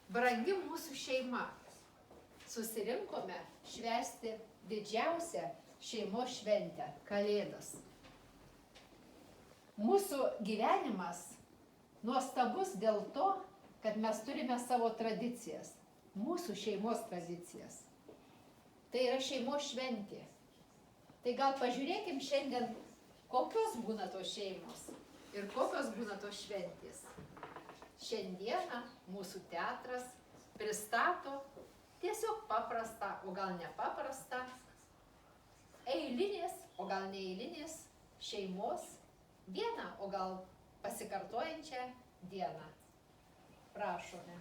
Brangi mūsų šeima, susirinkome švęsti didžiausią šeimos šventę – Kalėdas. Mūsų gyvenimas nuostabus dėl to, kad mes turime savo tradicijas, mūsų šeimos tradicijas. Tai yra šeimos šventė. Tai gal pažiūrėkim šiandien, kokios būna tos šeimos ir kokios būna tos šventės. Šiandieną mūsų teatras pristato tiesiog paprastą, o gal nepaprastą, eilinės, o gal neeilinės šeimos dieną, o gal pasikartojančią dieną. Prašome.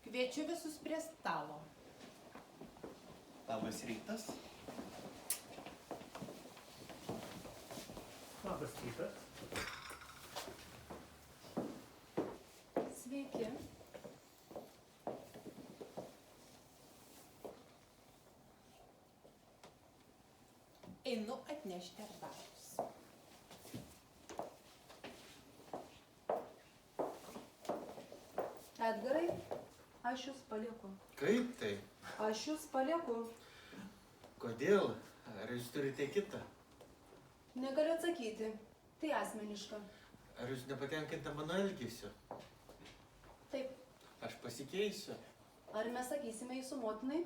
Kviečiu visus prie stalo. Labas rytas. Labas rytas. Sveiki. Einu atnešti arbatos. Edgarai, aš jūs palieku. Kaip tai? Aš jūs palieku. Kodėl? Ar jūs turite kitą? Negaliu atsakyti. Tai asmeniška. Ar jūs nepatenkinta mano elgesiu? Taip. Aš pasikeisiu. Ar mes sakysime jūsų motinai?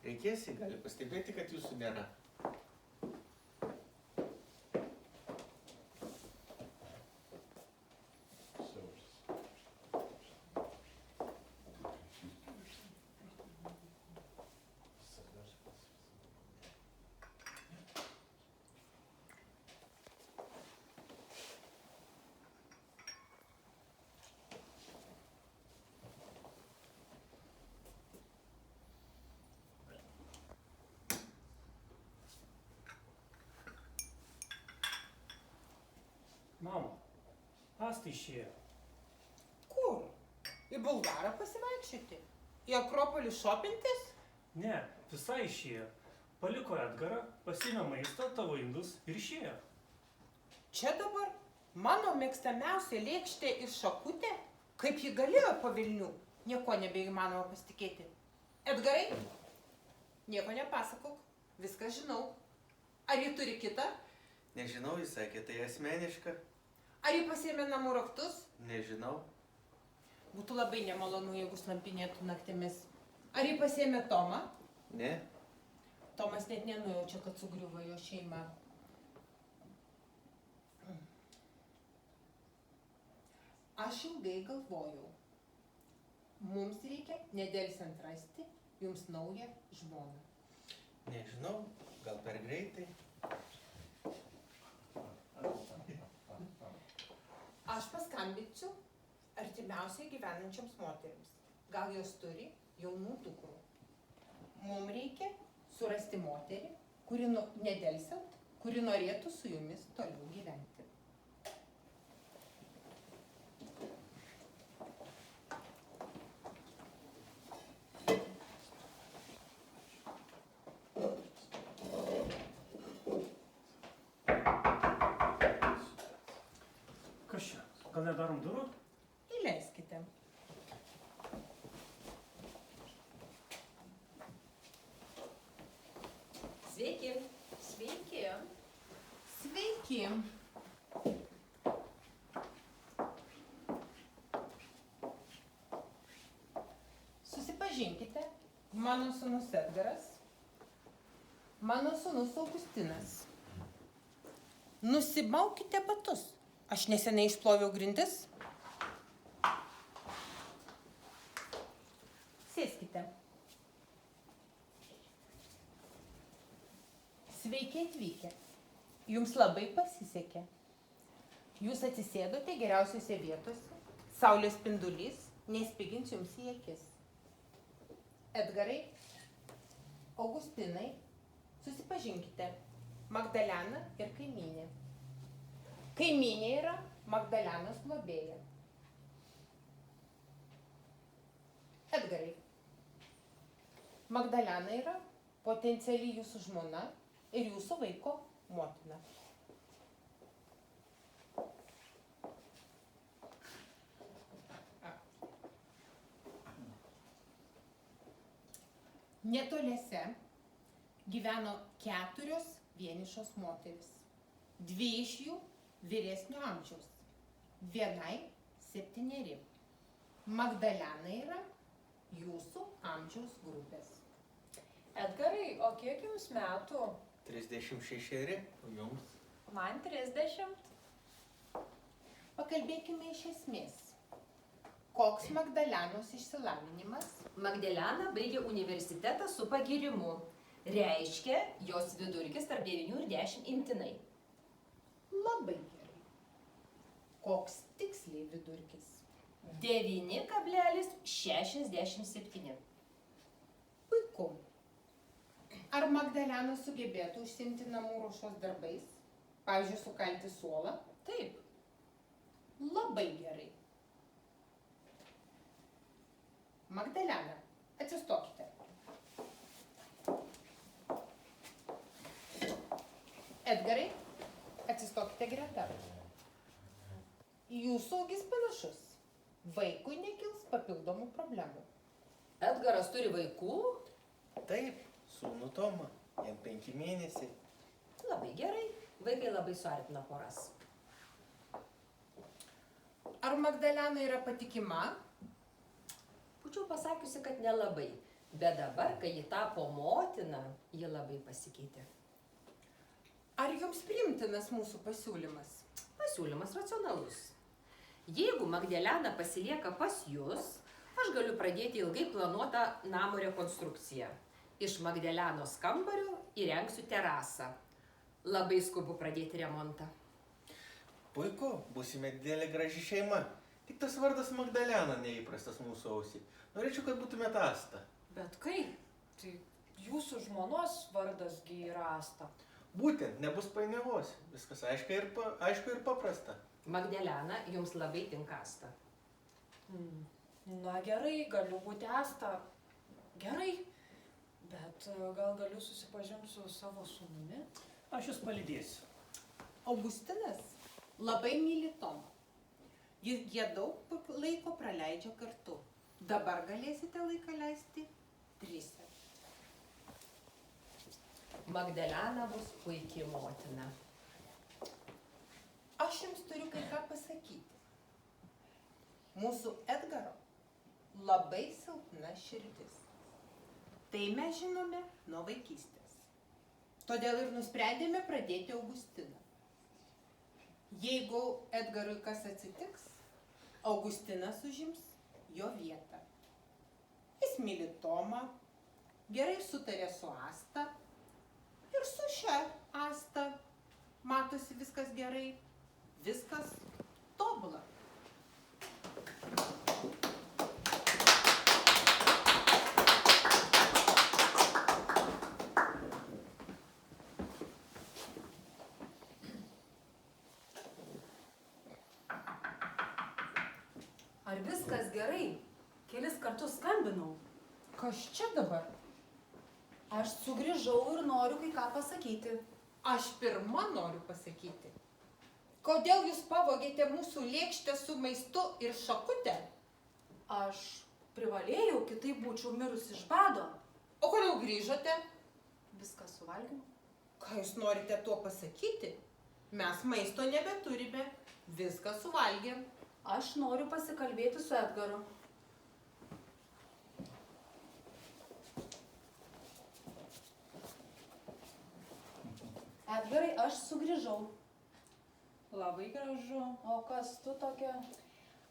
Reikės, ji gali pastebėti, kad jūsų nėra. Mama, Asta išėjo. Kur? Į Bulgarą pasivaikščioti? Į Akropolį šopintis? Ne, visai išėjo. Paliko Edgarą, pasiėmė maistą, tavo indus ir išėjo. Čia dabar mano mėgstamiausia lėkštė ir šakutė? Kaip ji galėjo po Vilnių? Nieko nebeįmanoma pasitikėti. Edgarai, nieko nepasakok, viską žinau. Ar ji turi kitą? Nežinau, jis sakė, tai asmeniška. Ar ji pasiėmė namų raktus? Nežinau. Būtų labai nemalonu, jeigu slampinėtų naktimis. Ar ji pasiėmė Tomą? Ne. Tomas net nenujaučia, kad sugriuvo jo šeima. Aš ilgai galvojau. Mums reikia nedelsiant rasti jums naują žmoną. Nežinau, gal per greitai. Aš paskambinsiu artimiausiai gyvenančiams moterims. Gal jos turi jaunų dukrų. Mums reikia surasti moterį, kuri nedelsiant, kuri norėtų su jumis toliau gyventi. Kas čia? Gal nedarom durų? Įleiskite. Sveiki. Sveiki. Sveiki. Susipažinkite, mano sūnus Edgaras, mano sūnus Augustinas. Nusimaukite batus. Aš neseniai išploviau grindis. Sėskite. Sveiki atvykę. Jums labai pasisekė. Jūs atsisėdote geriausiose vietose. Saulės spindulys nespigins jums į akis. Edgarai, Augustinai, susipažinkite. Magdalena ir kaimynė. Kaimynė yra Magdalenos globėja. Edgarai, Magdalena yra potencialiai jūsų žmona ir jūsų vaiko motina. Netoliese gyveno 4 vienišos moteris. 2 iš jų vyresnio amžiaus. Vienai 7. Magdalena yra jūsų amžiaus grupės. Edgarai, o kiek jums metų? 36, o jums? Man 30. Pakalbėkime iš esmės. Koks Magdalenos išsilavinimas? Magdalena baigė universitetą su pagyrimu. Reiškia, jos vidurkis tarp 9 ir 10 imtinai. Labai gerai. Koks tiksliai vidurkis? 9,67. Puiku. Ar Magdalena sugebėtų užsiimti namų ruošos darbais? Pavyzdžiui, sukalti suolą? Taip. Labai gerai. Magdalena, atsistokite. Edgarai, atsistokite greta. Jūsų ūgis panašus. Vaikui nekils papildomų problemų. Edgaras turi vaikų? Taip, sūnų Tomą, jam 5 mėnesiai. Labai gerai. Vaikai labai suartina poras. Ar Magdalena yra patikima? Būčiau pasakiusi, kad nelabai. Bet dabar, kai ji tapo motina, ji labai pasikeitė. Ar jums priimtinas mūsų pasiūlymas? Pasiūlymas racionalus. Jeigu Magdalena pasilieka pas jūs, aš galiu pradėti ilgai planuotą namo rekonstrukciją. Iš Magdalenos kambario įrengsiu terasą. Labai skubu pradėti remontą. Puiku, būsime didelė graži šeima. Tik tas vardas Magdalena neįprastas mūsų ausiai. Norėčiau, kad būtumėte Asta. Bet kaip? Tai jūsų žmonos vardas gi yra Asta. Būtent, nebus painiavos. Viskas aišku ir paprasta. Magdalena jums labai tinka Asta. Na gerai, galiu būti Asta. Gerai. Bet gal galiu susipažinti su savo sūnumi? Aš jūs palydėsiu. Augustinas labai myli Tomą. Jie daug laiko praleidžia kartu. Dabar galėsite laiką leisti 3. Magdalena bus puikiai motina. Aš jums turiu kai ką pasakyti. Mūsų Edgaro labai silpna širdis. Tai mes žinome nuo vaikystės. Todėl ir nusprendėme pradėti Augustiną. Jeigu Edgarui kas atsitiks, Augustinas užims jo vietą. Jis myli Tomą, gerai sutarė su Asta ir su šia Asta. Matosi viskas gerai, viskas tobula. Ar viskas gerai? Kelis kartus skambinau. Kas čia dabar? Aš sugrįžau ir noriu kai ką pasakyti. Aš pirma noriu pasakyti. Kodėl jūs pavogėte mūsų lėkštę su maistu ir šakutę? Aš privalėjau, kitaip būčiau mirus iš bado. O kodėl grįžote? Viską suvalgiau. Ką jūs norite tuo pasakyti? Mes maisto nebeturime. Viską suvalgėm. Aš noriu pasikalbėti su Edgaru. Edgarai, aš sugrįžau. Labai gražu. O kas tu tokia?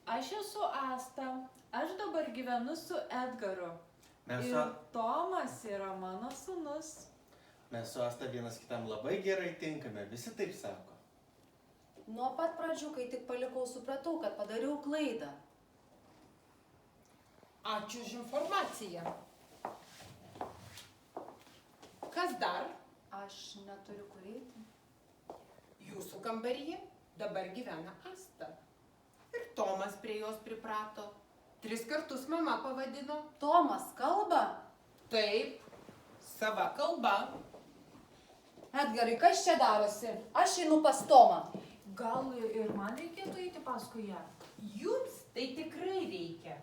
Aš esu Asta. Aš dabar gyvenu su Edgaru. Mes Ir Tomas yra mano sūnus. su Asta vienas kitam labai gerai tinkame, visi taip sako. Nuo pat pradžių, kai tik palikau, supratau, kad padariau klaidą. Ačiū už informaciją. Kas dar? Aš neturiu kur eiti. Jūsų kambaryje Dabar gyvena Asta. Ir Tomas prie jos priprato. 3 kartus mama pavadino. Tomas kalba? Taip, sava kalba. Edgarai, kas čia darosi? Aš einu pas Tomą. Gal ir man reikėtų eiti paskui ją? Jums tai tikrai reikia.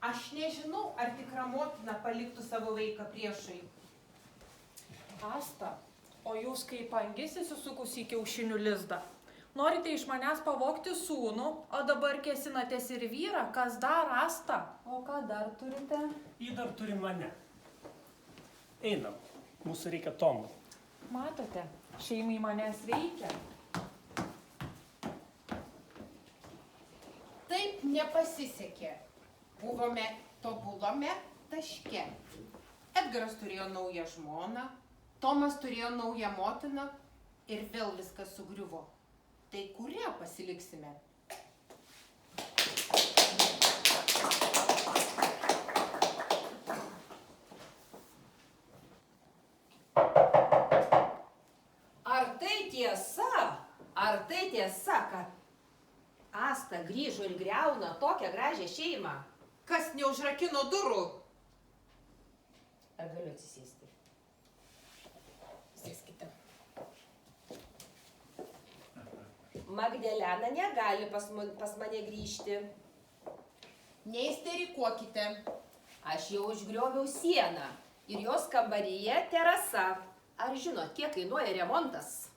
Aš nežinau, ar tikra motina paliktų savo vaiką priešui. Asta, o jūs kaip angis įsisukus į kiaušinių lizdą. Norite iš manęs pavogti sūnų, o dabar kėsinatės ir vyrą, kas dar, Asta? O ką dar turite? Ji dar turi mane. Einam, mūsų reikia Tomui. Matote, šeimai manęs reikia. Taip nepasisekė. Buvome tobulame taške. Edgaras turėjo naują žmoną, Tomas turėjo naują motiną ir vėl viskas sugriuvo. Tai kurią pasiliksime? Ar tai tiesa, kad Asta grįžo ir griauna tokią gražią šeimą? Kas neužrakino durų? Ar galiu atsisėsti? Sėskite. Magdelena negali pas mane grįžti. Neįsterikuokite. Aš jau užgrioviau sieną ir jos kambaryje terasa. Ar žinot, kiek kainuoja remontas?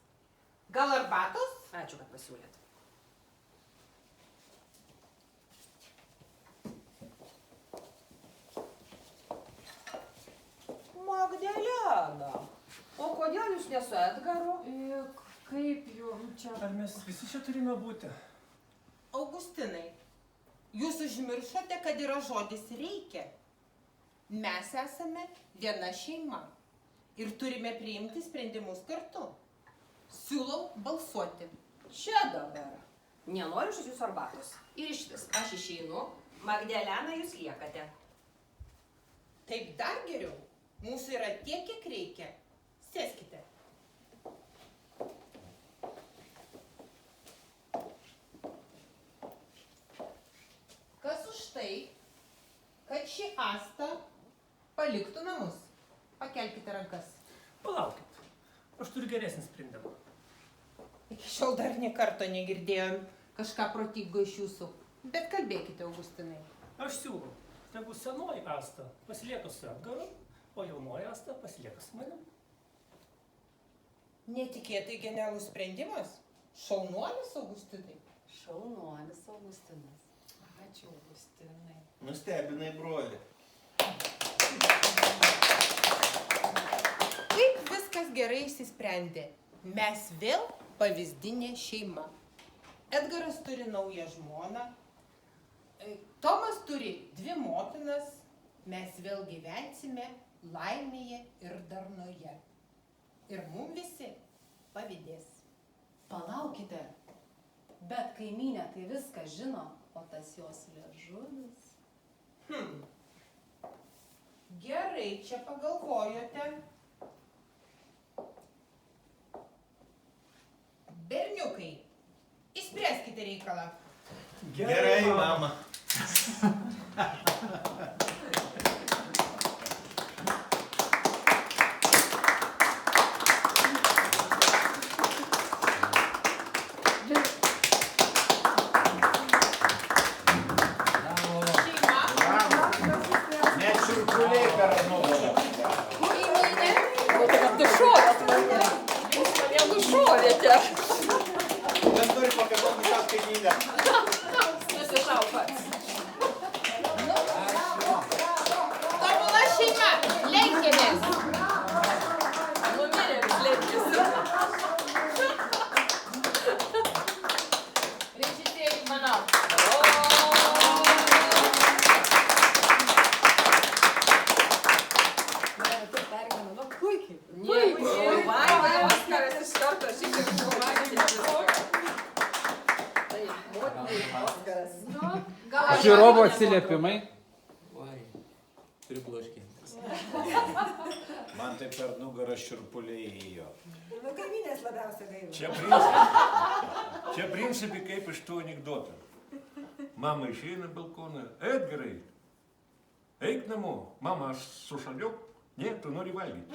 Gal arbatos? Ačiū, kad pasiūlėt. Magdelena, o kodėl jūs ne su Edgaru? Kaip jums čia? Ar mes visi čia turime būti? Augustinai, jūs užmiršote, kad yra žodis reikia. Mes esame viena šeima ir turime priimti sprendimus kartu. Siūlau balsuoti. Čia dabar. Nenoriu iš jūsų arbatos. Ir išvis, aš išeinu. Magdelena, jūs liekate. Taip dar geriau. Mūsų yra tiek, kiek reikia. Sėskite. Kas už tai, kad ši Asta paliktų namus? Pakelkite rankas. Palaukit, aš turiu geresnį sprendimą. Iki šiol dar nė karto negirdėjom kažką protingo iš jūsų. Bet kalbėkite, Augustinai. Aš siūlau, tegu senoji Asta pasilieka su Edgaru, o jaunoji Asta pasilieka su manim. Netikėtai genialus sprendimas. Šaunuolis, Augustinai. Šaunuolis Augustinas. Ačiū, Augustinai. Nustebinai, broli. Kaip viskas gerai išsisprendė. Mes vėl pavyzdinė šeima. Edgaras turi naują žmoną. Tomas turi 2 motinas. Mes vėl gyvensime laimėje ir darnoje. Ir mums visi pavydės. Palaukite. Bet kaimynė tai viską žino, o tas jos liežuvis. Gerai, čia pagalvojote. Berniukai, išspręskite reikalą. Gerai, mama. Net šiurpuliai per nugarą. Jūs mane nušovėte. Kas nori pakaboti tą kaimynę? Nusišau pats. Tobula šeima, lenkėmės. Numirė vis lenkėsi. Režisieriai, manau. Oskaras iš karto šitiek suvalgė. Tai motinai Oskaras. Žiūrovų atsiliepimai. Oi, pribloškintas. Man tai per nugarą šiurpuliai ėjo. Nu, kaimynės labiausiai gaila. Čia principai kaip iš tų anekdotų. Mama išeina į balkoną. Edgarai, eik namo. Mama, aš sušaliau. Ne, tu nori valgyti.